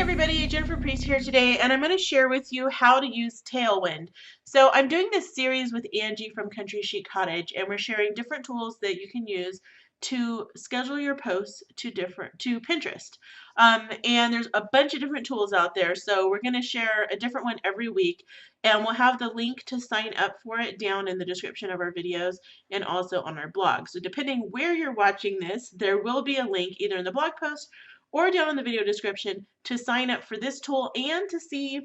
everybody, Jennifer Priest here today, and I'm going to share with you how to use Tailwind. So I'm doing this series with Angie from Country Chic Cottage, and we're sharing different tools that you can use to schedule your posts to Pinterest. And there's a bunch of different tools out there, so we're going to share a different one every week, and we'll have the link to sign up for it down in the description of our videos and also on our blog. So depending where you're watching this, there will be a link either in the blog post or down in the video description to sign up for this tool and to see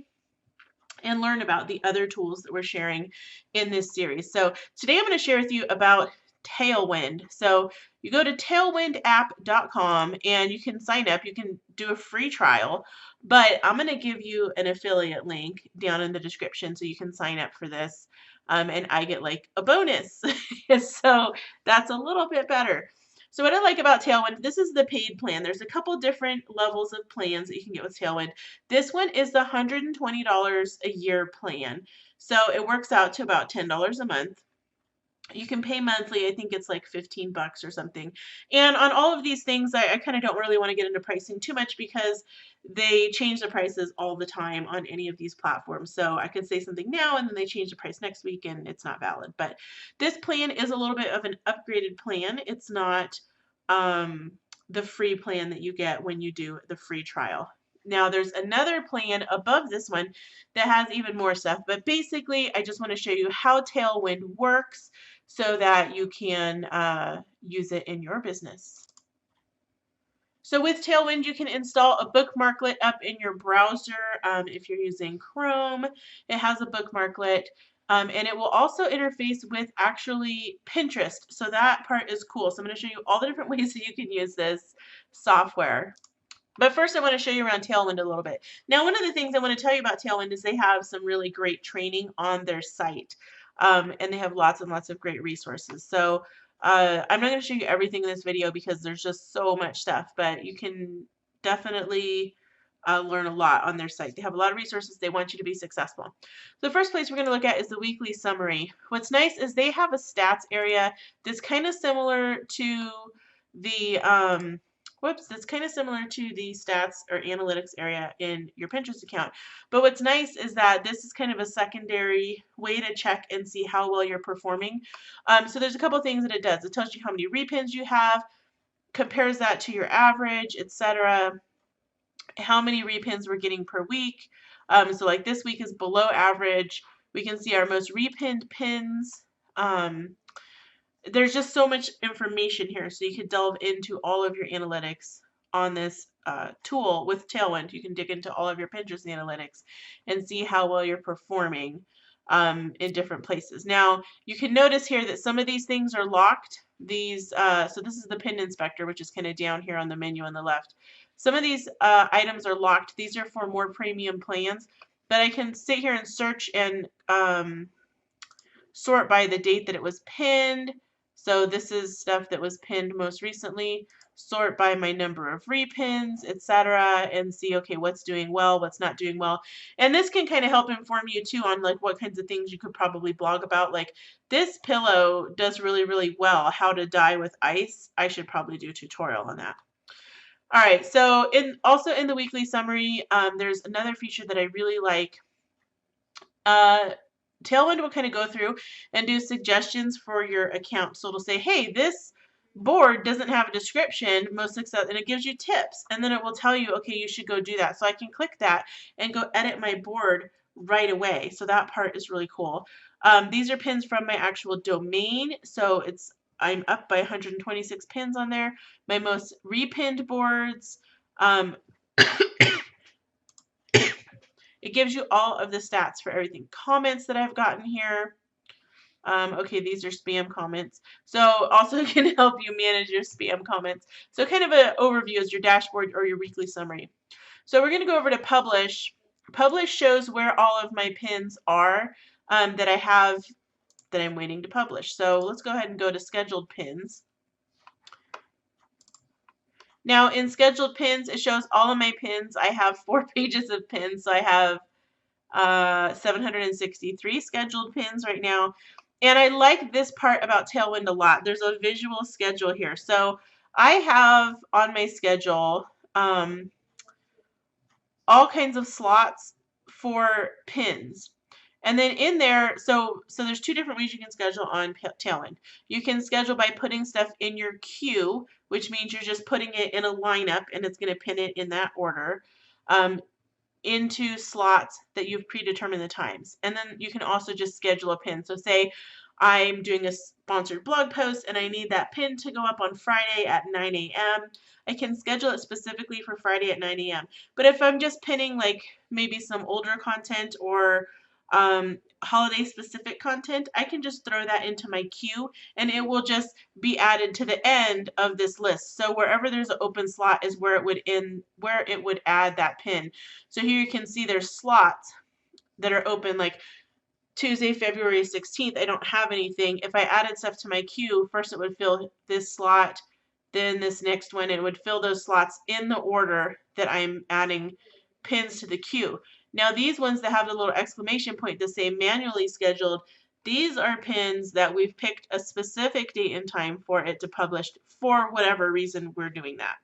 and learn about the other tools that we're sharing in this series. So today I'm going to share with you about Tailwind. So you go to tailwindapp.com and you can sign up. You can do a free trial, but I'm going to give you an affiliate link down in the description so you can sign up for this. And I get like a bonus. So that's a little bit better. So what I like about Tailwind, this is the paid plan. There's a couple different levels of plans that you can get with Tailwind. This one is the $120 a year plan. So it works out to about $10 a month. You can pay monthly. I think it's like 15 bucks or something. And on all of these things, I kind of don't really want to get into pricing too much because they change the prices all the time on any of these platforms. So I could say something now and then they change the price next week and it's not valid. But this plan is a little bit of an upgraded plan. It's not the free plan that you get when you do the free trial. Now there's another plan above this one that has even more stuff, but basically I just want to show you how Tailwind works so that you can use it in your business. So with Tailwind, you can install a bookmarklet up in your browser. If you're using Chrome, it has a bookmarklet. And it will also interface with actually Pinterest. So that part is cool. So I'm going to show you all the different ways that you can use this software. But first I want to show you around Tailwind a little bit. Now one of the things I want to tell you about Tailwind is they have some really great training on their site. And they have lots and lots of great resources. So I'm not going to show you everything in this video because there's just so much stuff, but you can definitely learn a lot on their site. They have a lot of resources. They want you to be successful. So the first place we're going to look at is the weekly summary. What's nice is they have a stats area that's kind of similar to the that's kind of similar to the stats or analytics area in your Pinterest account. But what's nice is that this is kind of a secondary way to check and see how well you're performing. So there's a couple things that it does. It tells you how many repins you have, compares that to your average, etc. How many repins we're getting per week. So like this week is below average. We can see our most repinned pins. There's just so much information here, so you can delve into all of your analytics on this tool with Tailwind. You can dig into all of your Pinterest analytics and see how well you're performing in different places. Now, you can notice here that some of these things are locked. So this is the pin inspector, which is kind of down here on the menu on the left. Some of these items are locked. These are for more premium plans, but I can sit here and search and sort by the date that it was pinned. So this is stuff that was pinned most recently. Sort by my number of repins, etc., and see, okay, what's doing well, what's not doing well. And this can kind of help inform you too on like what kinds of things you could probably blog about. Like this pillow does really, really well. How to dye with ice. I should probably do a tutorial on that. All right, so also in the weekly summary, there's another feature that I really like. Tailwind will kind of go through and do suggestions for your account. So it'll say, hey, this board doesn't have a description, most success, and it gives you tips. And then it will tell you, okay, you should go do that. So I can click that and go edit my board right away. So that part is really cool. These are pins from my actual domain. So I'm up by 126 pins on there. My most repinned boards. It gives you all of the stats for everything. Comments that I've gotten here. Okay, these are spam comments. So also it can help you manage your spam comments. So kind of an overview is your dashboard or your weekly summary. So we're going to go over to Publish. Publish shows where all of my pins are that I have that I'm waiting to publish. So let's go ahead and go to Scheduled Pins. Now in scheduled pins, it shows all of my pins. I have 4 pages of pins, so I have 763 scheduled pins right now. And I like this part about Tailwind a lot. There's a visual schedule here. So I have on my schedule all kinds of slots for pins. And then in there, so there's two different ways you can schedule on Tailwind. You can schedule by putting stuff in your queue, which means you're just putting it in a lineup and it's going to pin it in that order. Into slots that you've predetermined the times. And then you can also just schedule a pin. So say I'm doing a sponsored blog post and I need that pin to go up on Friday at 9 a.m. I can schedule it specifically for Friday at 9 a.m. But if I'm just pinning like maybe some older content or holiday specific content, I can just throw that into my queue and it will just be added to the end of this list. So wherever there's an open slot is where it would add that pin. So here you can see there's slots that are open, like Tuesday, February 16th. I don't have anything. If I added stuff to my queue, first it would fill this slot, then this next one. It would fill those slots in the order that I'm adding pins to the queue. Now these ones that have the little exclamation point that say manually scheduled, these are pins that we've picked a specific date and time for it to publish for whatever reason we're doing that.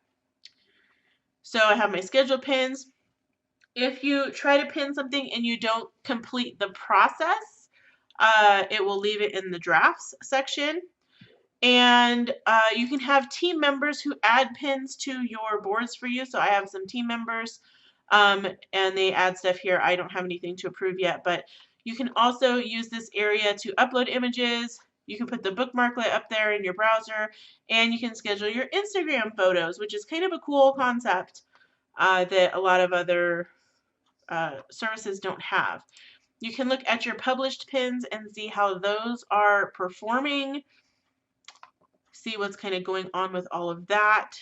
So I have my scheduled pins. If you try to pin something and you don't complete the process, it will leave it in the drafts section. And you can have team members who add pins to your boards for you. So I have some team members and they add stuff here. I don't have anything to approve yet, but you can also use this area to upload images. You can put the bookmarklet up there in your browser, and you can schedule your Instagram photos, which is kind of a cool concept that a lot of other services don't have. You can look at your published pins and see how those are performing. See what's kind of going on with all of that.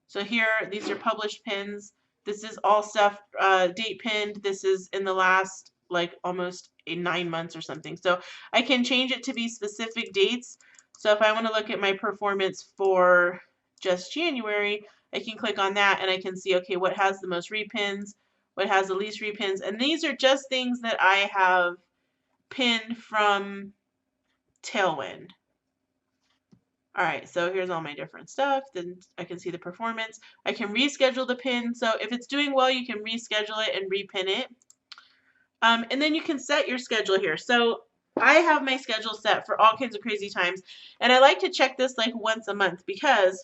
So here, these are published pins. This is all stuff date pinned. This is in the last like almost 9 months or something. So I can change it to be specific dates. So if I want to look at my performance for just January, I can click on that and I can see, okay, what has the most repins, what has the least repins. And these are just things that I have pinned from Tailwind. All right, so here's all my different stuff. Then I can see the performance. I can reschedule the pin. So if it's doing well, you can reschedule it and repin it. And then you can set your schedule here. So I have my schedule set for all kinds of crazy times. And I like to check this like once a month because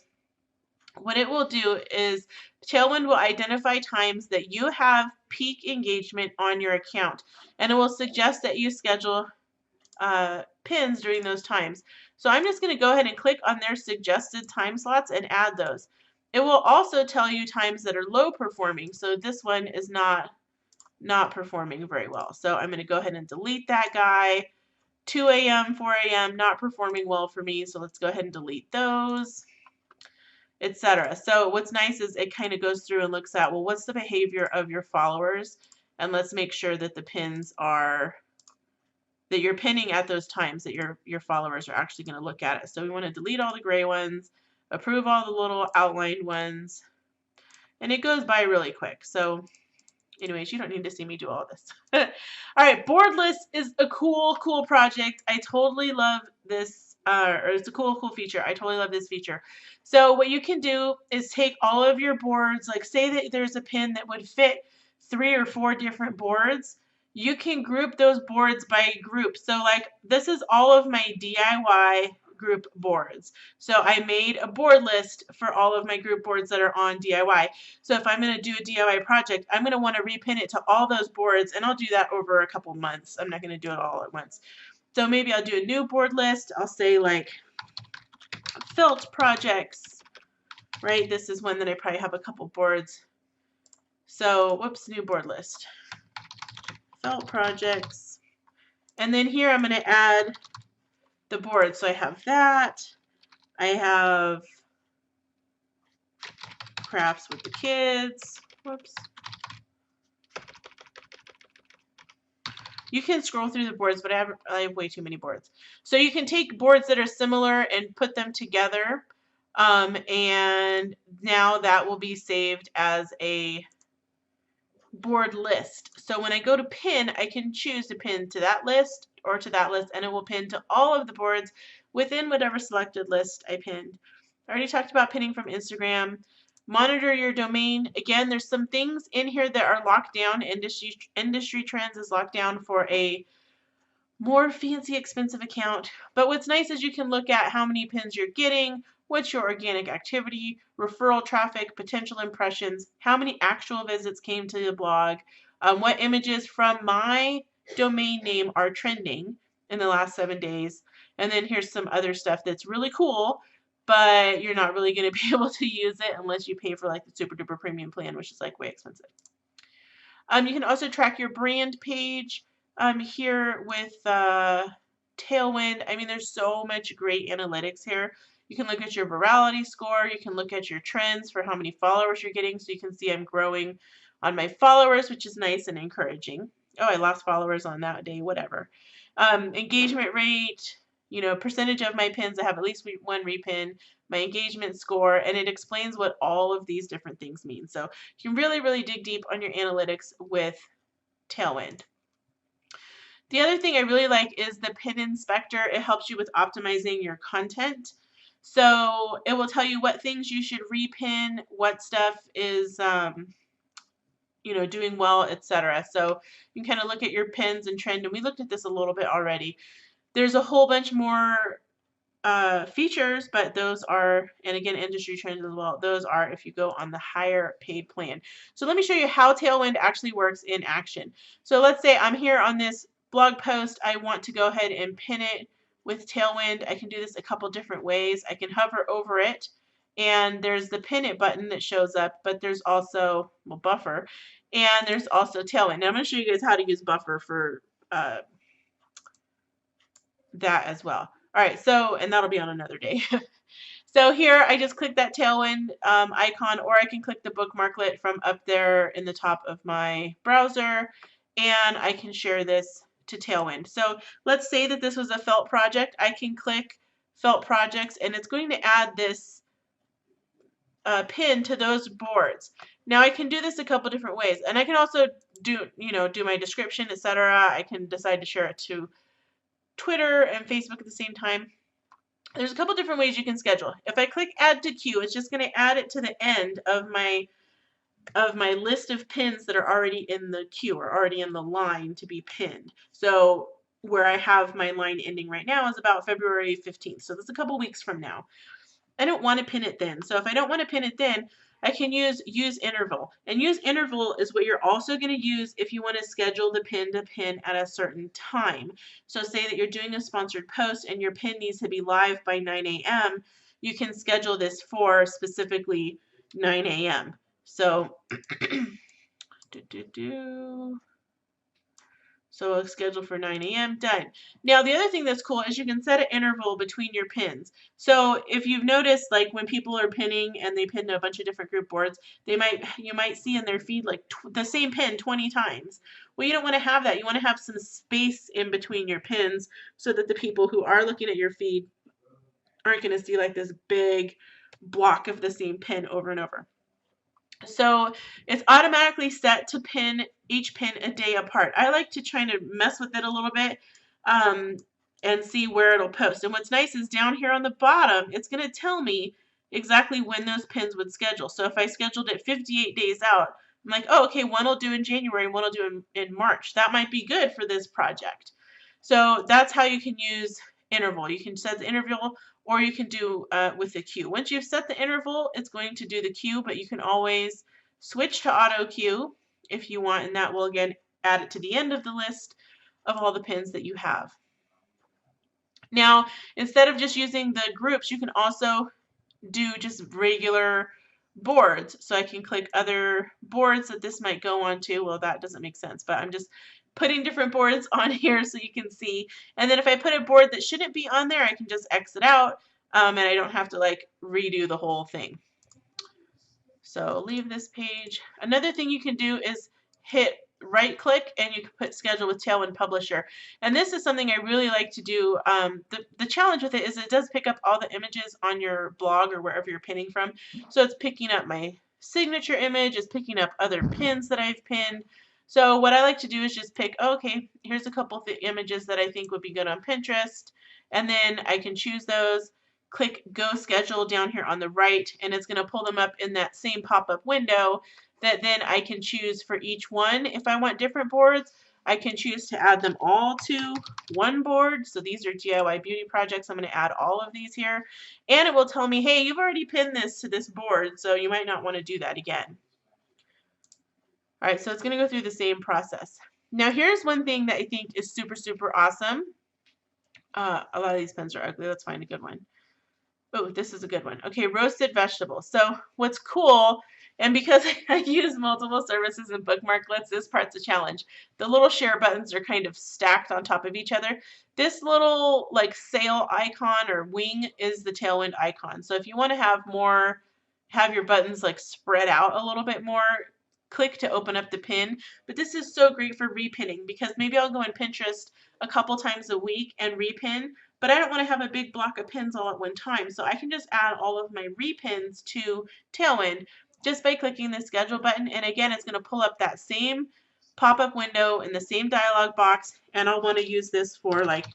what it will do is Tailwind will identify times that you have peak engagement on your account. And it will suggest that you schedule pins during those times. So I'm just going to go ahead and click on their suggested time slots and add those. It will also tell you times that are low performing. So this one is not performing very well. So I'm going to go ahead and delete that guy. 2 a.m., 4 a.m., not performing well for me. So let's go ahead and delete those, etc. So what's nice is it kind of goes through and looks at, well, what's the behavior of your followers? And let's make sure that the pins are that you're pinning at those times that your followers are actually going to look at it. So we want to delete all the gray ones, approve all the little outlined ones, and it goes by really quick. So anyways, you don't need to see me do all this. All right, board list is a cool project. I totally love this, or it's a cool feature. I totally love this feature. So what you can do is take all of your boards, like say that there's a pin that would fit 3 or 4 different boards. You can group those boards by group. So like this is all of my DIY group boards. So I made a board list for all of my group boards that are on DIY. So if I'm going to do a DIY project, I'm going to want to repin it to all those boards, and I'll do that over a couple months. I'm not going to do it all at once. So maybe I'll do a new board list. I'll say like felt projects, right? This is one that I probably have a couple boards. So whoops, new board list. Felt projects. And then here I'm going to add the board. So I have that. I have crafts with the kids. Whoops. You can scroll through the boards, but I have way too many boards. So you can take boards that are similar and put them together. And now that will be saved as a board list. So when I go to pin, I can choose to pin to that list or to that list, and it will pin to all of the boards within whatever selected list I pinned. I already talked about pinning from Instagram. Monitor your domain. Again, there's some things in here that are locked down. Industry Trends is locked down for a more fancy, expensive account. But what's nice is you can look at how many pins you're getting, what's your organic activity, referral traffic, potential impressions, how many actual visits came to the blog, what images from my domain name are trending in the last 7 days. And then here's some other stuff that's really cool, but you're not really going to be able to use it unless you pay for like the super duper premium plan, which is like way expensive. You can also track your brand page here with Tailwind. I mean, there's so much great analytics here. You can look at your virality score. You can look at your trends for how many followers you're getting. So you can see I'm growing on my followers, which is nice and encouraging. Oh, I lost followers on that day, whatever. Engagement rate, percentage of my pins that have at least one repin, my engagement score, and it explains what all of these different things mean. So you can really, really dig deep on your analytics with Tailwind. The other thing I really like is the pin inspector. It helps you with optimizing your content. So it will tell you what things you should repin, what stuff is doing well, etc. So you can kind of look at your pins and trend, and we looked at this a little bit already. There's a whole bunch more features, but those are, and again, industry trends as well, those are if you go on the higher paid plan. So let me show you how Tailwind actually works in action. So let's say I'm here on this blog post. I want to go ahead and pin it with Tailwind. I can do this a couple different ways. I can hover over it, and there's the pin it button that shows up, but there's also, well, buffer, and there's also Tailwind. Now I'm going to show you guys how to use buffer for that as well. All right, so, and that'll be on another day. So here I just click that Tailwind icon, or I can click the bookmarklet from up there in the top of my browser, and I can share this to Tailwind. So let's say that this was a felt project. I can click felt projects, and it's going to add this pin to those boards. Now I can do this a couple different ways, and I can also do my description, etc. I can decide to share it to Twitter and Facebook at the same time. There's a couple different ways you can schedule. If I click add to queue, it's just going to add it to the end of my list of pins that are already in the queue or already in the line to be pinned. So where I have my line ending right now is about February 15th. So that's a couple weeks from now. I don't want to pin it then. So if I don't want to pin it then, I can use interval. And use interval is what you're also going to use if you want to schedule the pin to pin at a certain time. So say that you're doing a sponsored post and your pin needs to be live by 9 a.m. You can schedule this for specifically 9 a.m. So So schedule for 9 a.m. Done. Now the other thing that's cool is you can set an interval between your pins. So if you've noticed, like when people are pinning and they pin to a bunch of different group boards, you might see in their feed like the same pin 20 times. Well, you don't want to have that. You want to have some space in between your pins so that the people who are looking at your feed aren't going to see like this big block of the same pin over and over. So it's automatically set to pin each pin a day apart. I like to try to mess with it a little bit and see where it'll post. And what's nice is down here on the bottom, it's going to tell me exactly when those pins would schedule. So if I scheduled it 58 days out, I'm like, oh, okay, one will do in January, one will do in March. That might be good for this project. So that's how you can use interval. You can set the interval, or you can do with the queue. Once you've set the interval, it's going to do the queue, but you can always switch to auto queue if you want, and that will again add it to the end of the list of all the pins that you have. Now, instead of just using the groups, you can also do just regular boards. So I can click other boards that this might go on to. Well, that doesn't make sense, but I'm just putting different boards on here so you can see. And then if I put a board that shouldn't be on there, I can just exit out and I don't have to like redo the whole thing. So leave this page. Another thing you can do is hit right click and you can put schedule with Tailwind Publisher. And this is something I really like to do. The challenge with it is it does pick up all the images on your blog or wherever you're pinning from. So it's picking up my signature image, it's picking up other pins that I've pinned. So what I like to do is just pick, okay, here's a couple of the images that I think would be good on Pinterest. And then I can choose those, click Go Schedule down here on the right, and it's going to pull them up in that same pop-up window that then I can choose for each one. If I want different boards, I can choose to add them all to one board. So these are DIY beauty projects. I'm going to add all of these here. And it will tell me, hey, you've already pinned this to this board, so you might not want to do that again. All right, so it's going to go through the same process. Now, here's one thing that I think is super, super awesome. A lot of these pens are ugly. Let's find a good one. Oh, this is a good one. Okay, roasted vegetables. So what's cool, and because I use multiple services and bookmark lists, this part's a challenge. The little share buttons are kind of stacked on top of each other. This little like sail icon or wing is the Tailwind icon. So if you want to have your buttons like spread out a little bit more, click to open up the pin. But this is so great for repinning because maybe I'll go in Pinterest a couple times a week and repin, but I don't want to have a big block of pins all at one time. So I can just add all of my repins to Tailwind just by clicking the schedule button. And again, it's going to pull up that same pop-up window in the same dialog box. And I'll want to use this for like,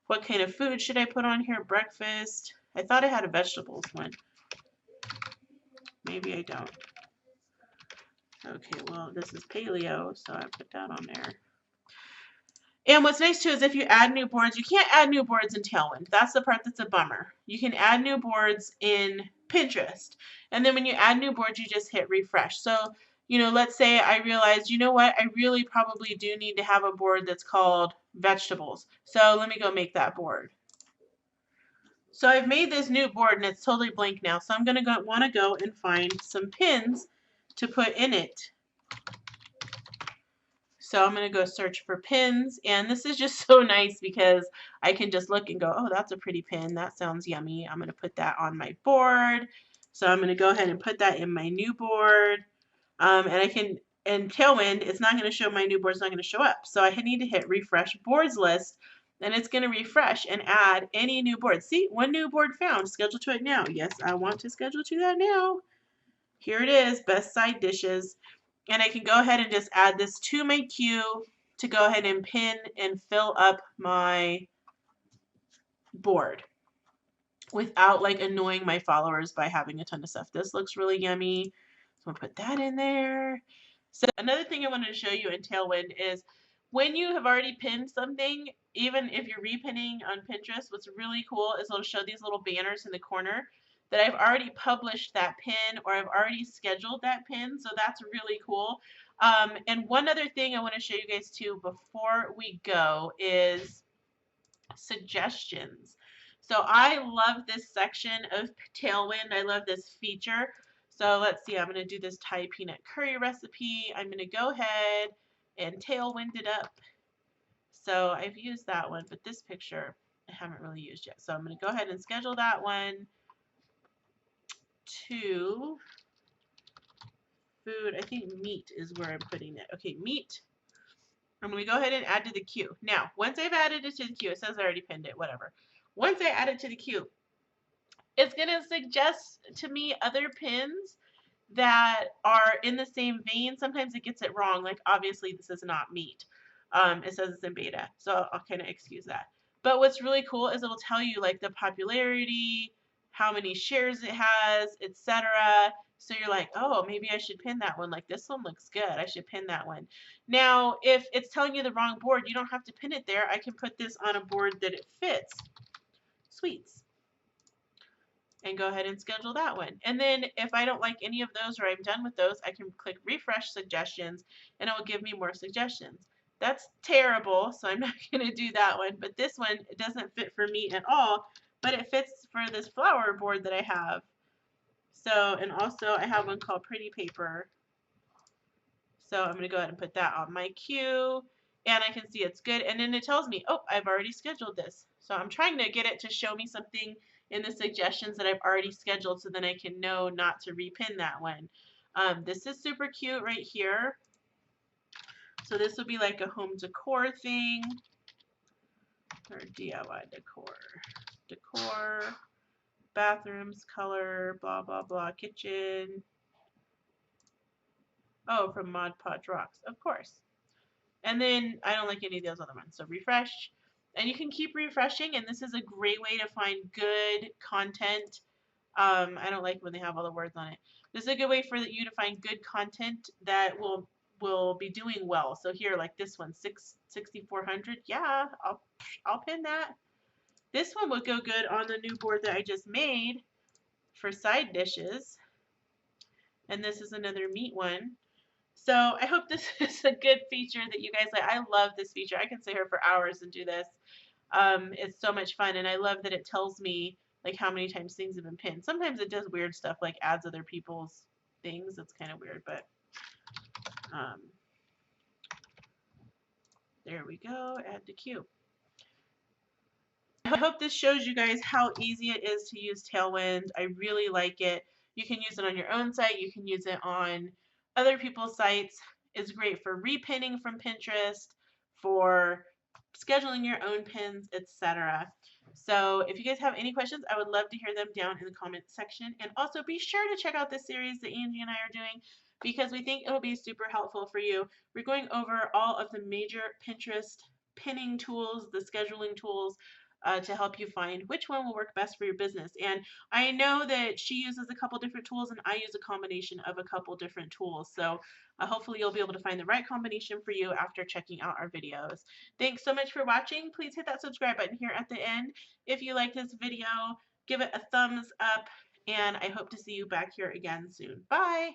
what kind of food should I put on here? Breakfast. I thought I had a vegetables one. Maybe I don't. Okay, well, this is paleo, so I put that on there. And what's nice too is if you add new boards, you can't add new boards in Tailwind. That's the part that's a bummer. You can add new boards in Pinterest. And then when you add new boards, you just hit refresh. So, you know, let's say I realized, you know what, I really probably do need to have a board that's called vegetables. So let me go make that board. So I've made this new board and it's totally blank now. So I'm going to want to go and find some pins to put in it. So I'm going to go search for pins, and this is just so nice because I can just look and go, oh, that's a pretty pin. That sounds yummy. I'm going to put that on my board. So I'm going to go ahead and put that in my new board. And Tailwind, it's not going to show my new board. It's not going to show up. So I need to hit refresh boards list, and it's going to refresh and add any new board. See, one new board found. Schedule to it now. Yes, I want to schedule to that now. Here it is, best side dishes. And I can go ahead and just add this to my queue to go ahead and pin and fill up my board without like annoying my followers by having a ton of stuff. This looks really yummy. So I'm gonna put that in there. So another thing I wanted to show you in Tailwind is when you have already pinned something, even if you're repinning on Pinterest, what's really cool is it'll show these little banners in the corner that I've already published that pin or I've already scheduled that pin. So that's really cool. And one other thing I want to show you guys too before we go is suggestions. So I love this section of Tailwind. I love this feature. So let's see, I'm going to do this Thai peanut curry recipe. I'm going to go ahead and Tailwind it up. So I've used that one, but this picture I haven't really used yet. So I'm going to go ahead and schedule that one to food. I think meat is where I'm putting it. Okay, meat. I'm going to go ahead and add to the queue. Now, once I've added it to the queue, it says I already pinned it, whatever. Once I add it to the queue, it's going to suggest to me other pins that are in the same vein. Sometimes it gets it wrong. Like, obviously, this is not meat. It says it's in beta, so I'll kind of excuse that. But what's really cool is it'll tell you, like, the popularity, how many shares it has, etc. So you're like, oh, maybe I should pin that one. Like, this one looks good. I should pin that one. Now, if it's telling you the wrong board, you don't have to pin it there. I can put this on a board that it fits. Sweets. And go ahead and schedule that one. And then if I don't like any of those or I'm done with those, I can click refresh suggestions and it will give me more suggestions. That's terrible, so I'm not going to do that one. But this one, it doesn't fit for me at all, but it fits for this flower board that I have. So, and also I have one called Pretty Paper. So I'm going to go ahead and put that on my queue. And I can see it's good. And then it tells me, oh, I've already scheduled this. So I'm trying to get it to show me something in the suggestions that I've already scheduled so then I can know not to repin that one. This is super cute right here. So this will be like a home decor thing or DIY decor. Decor, bathrooms, color, blah, blah, blah, kitchen. Oh, from Mod Podge Rocks, of course. And then I don't like any of those other ones. So refresh. And you can keep refreshing, and this is a great way to find good content. I don't like when they have all the words on it. This is a good way for you to find good content that will be doing well. So here, like this one, 6,400. Yeah, I'll pin that. This one would go good on the new board that I just made for side dishes. And this is another meat one. So I hope this is a good feature that you guys like. I love this feature. I can sit here for hours and do this. It's so much fun, and I love that it tells me like how many times things have been pinned. Sometimes it does weird stuff like adds other people's things. It's kind of weird, but um, there we go. Add to queue. I hope this shows you guys how easy it is to use Tailwind. I really like it. You can use it on your own site. You can use it on other people's sites. It's great for repinning from Pinterest, for scheduling your own pins, etc. So if you guys have any questions, I would love to hear them down in the comment section. And also be sure to check out this series that Angie and I are doing because we think it'll be super helpful for you. We're going over all of the major Pinterest pinning tools, the scheduling tools, to help you find which one will work best for your business. And I know that she uses a couple different tools and I use a combination of a couple different tools. So hopefully you'll be able to find the right combination for you after checking out our videos. Thanks so much for watching. Please hit that subscribe button here at the end. If you like this video, give it a thumbs up, and I hope to see you back here again soon. Bye!